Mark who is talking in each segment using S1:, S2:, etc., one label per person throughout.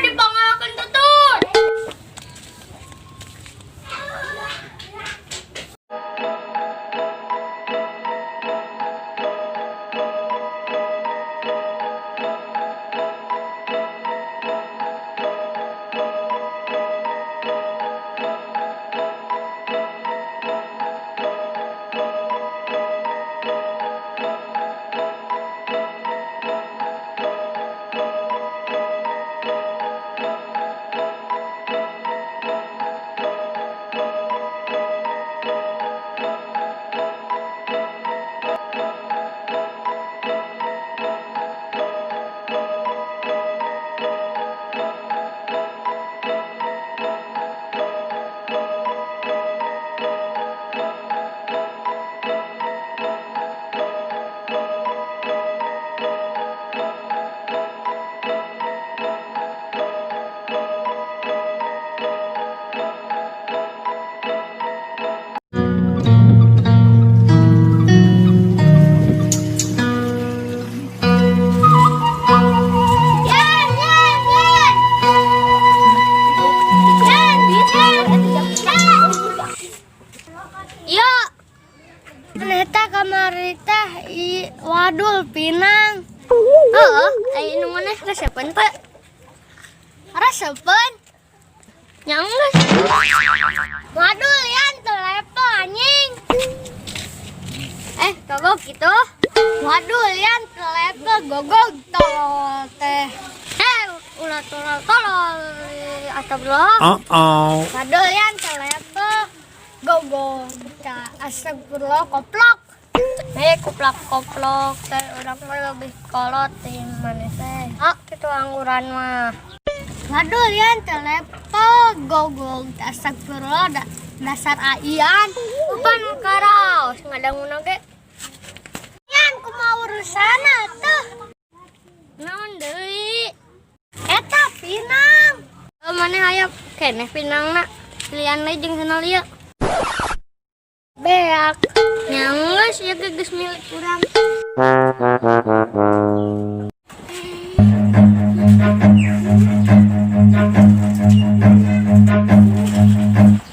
S1: Dipangalakan tutut. Ternyata kamari teh wadul pinang. Ayo nu maneh resepen teh. Resepen? Nya geus. Wadul yan telepon anjing. Gogog gitu. Wadul yan telepon gogog tolol teh. Ulah tolol astagfirullah. Wadul yan telepon gogog. Astagfirullah koplok. Koplok teh urang mah lebih kolot teh maneh teh. Kitu angguran mah. Waduh yan telepon gogog. Astagfirullah dasar aian. Bukan karaos ngadanguna ge. Yan kumaha urusana tuh. Naon deui? Eta pinang. Maneh aya keneh pinangna. Pilihan we jeung cenah lieu. Beak. Nyanggeus ya geus milik urang.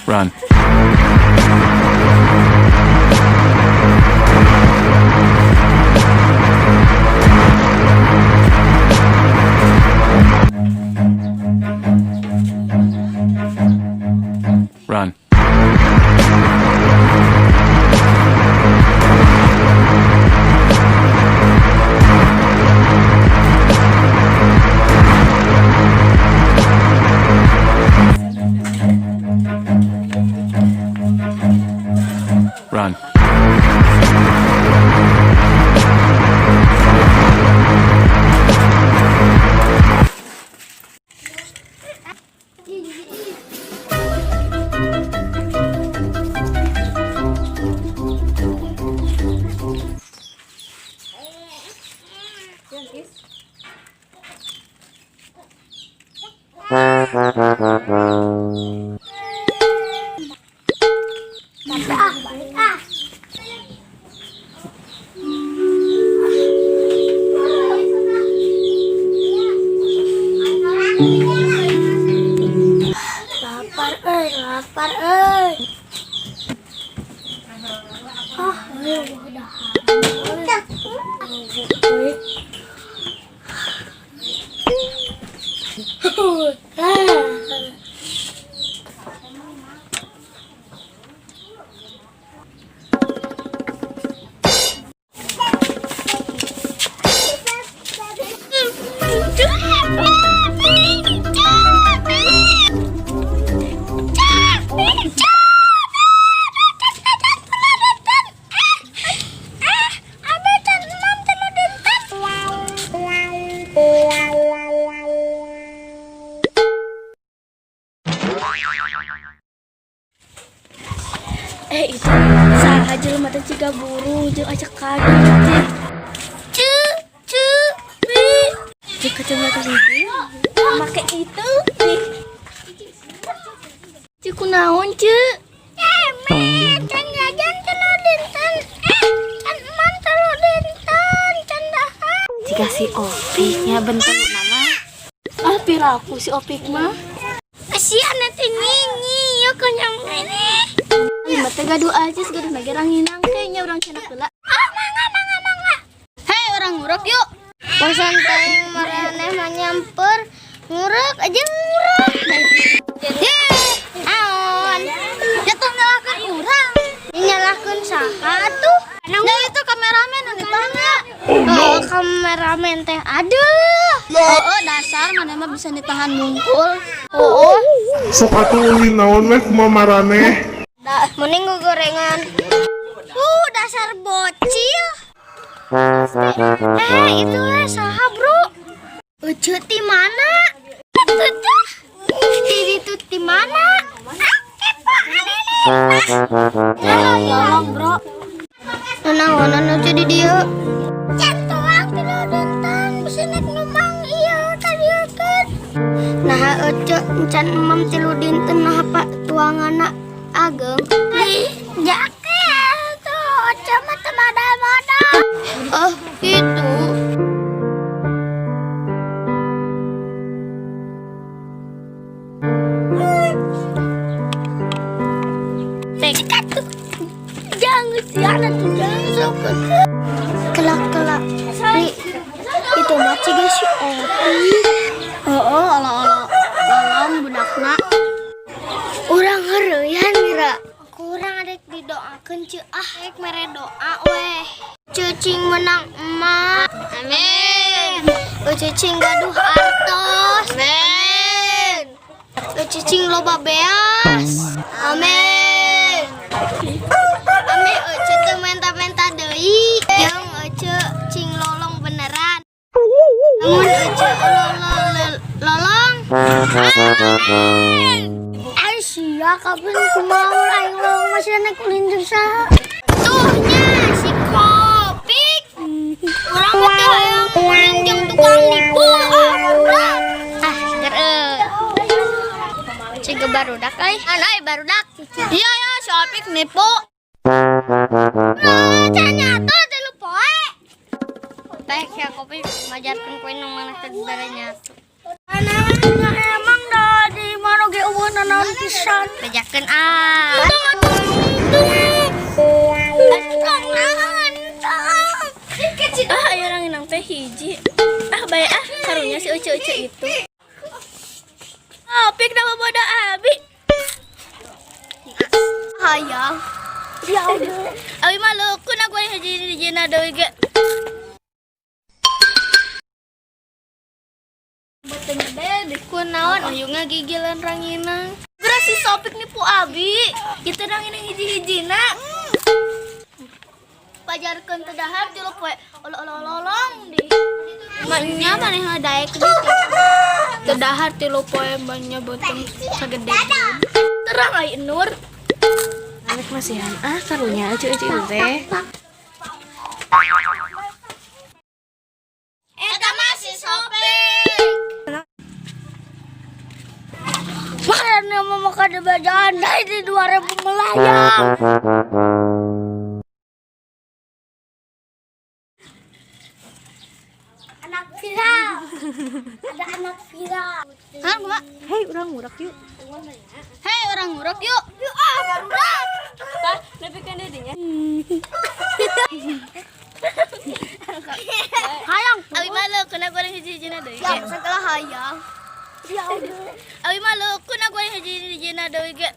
S2: Run. Run. Run.
S1: Lapar euy.
S3: itu saha jelema teh ciga burung jeung ajak kadu teh. Jika kacamata hidup make itu nih. Ciku naon ce?
S1: Can jajan telu dinten. Can eman telu dinten. Can dahar.
S3: Jika si Opiknya bentar nama. Ah piraku si Opik mah.
S1: Kasihan nanti nyinyi ya kenyang ini.
S3: Lima teh gaduh aja segaduh lagi orang hinang kayaknya orang cenah heula.
S1: Mangga. Hei orang nguruk yuk. Bosan tayang maraneh mah nyamper. Nguruk aja nguruk. Aon. Jatuh nyalakan urang. Nyalakan saha atuh? Nah itu kameramen nu ditanya. Oh, kameramen teh aduh.
S3: Oh dasar mana mah bisa ditahan mungkul.
S1: Oh.
S4: Sok atuh ulin naon meh kumaha maraneh.
S1: Mending gorengan. Dasar bocil. Itu saha, Bro? Ucu di mana? Di mana?
S3: Tolong bro.
S1: Nanaonan ucu di dieu. Cantuang tilu dinten bisa naik numang ieu tadi kan. Nah, ucu encan emam tilu dinten nah apa tuangana ageng. Jake tuh ucu mah teu modal-modal. Oh, gitu. Jangan sih anak tuh jangan suka kelak itu mah ciga si Opi.
S3: Lalong budakna.
S1: Urang hareuyan mira kurang adek didoakeun ceu rek mere doa weh ceucing menang emak amin ceucing gaduh artos amin ceucing loba beas amin ece teu menta-menta deui jeung ece cing lolong beneran namun ece lolong Aisyah kapan kumaha aing lolong masih naik ulin saha tuhnya si Kopik urang teh hayang ulin jeung tukang nipu geureut ciga barudak barudak iya ya si Opik nipu ternyata telu poe teh si Kopik ngajarkeun poe nu maneh teh baranya emang dah di mana ge eueun naon pisan bejakeun
S3: Aya orang inang teh hiji. Bae karunya si ece-ece itu. Opik nama boda abi.
S1: hayang ya udah
S3: Abi mah leukun aku yang hiji-hijina deui ge. Betulnya deh, kunaon uyungnya gigilan ranginang. Geura si Sopik nipu abi. Kita ranginang hiji-hijina. Pajarkeun teu dahar tilu poe. Olololong di. Manya maneh ngadaek di. Teu dahar tilu poe manya beuteung sagede. Terang ai Nur.
S5: Anak masihan karunya ece-ece teh.
S1: eta mah si Sopik makanya mau kada bajaan di 2000 melayang anak viral ada anak viral
S3: Kan gua.
S5: Hei, urang ngurak yuk.
S3: Hei orang nguruk yuk.
S1: yuk baru dah
S5: Lebih kan dinya.
S1: hayang
S3: Abi mah leukun aku yang hiji-hijina deui.
S1: ya segala hayang ya udah
S3: Abi mah leukun aku yang hiji-hijina deui ge.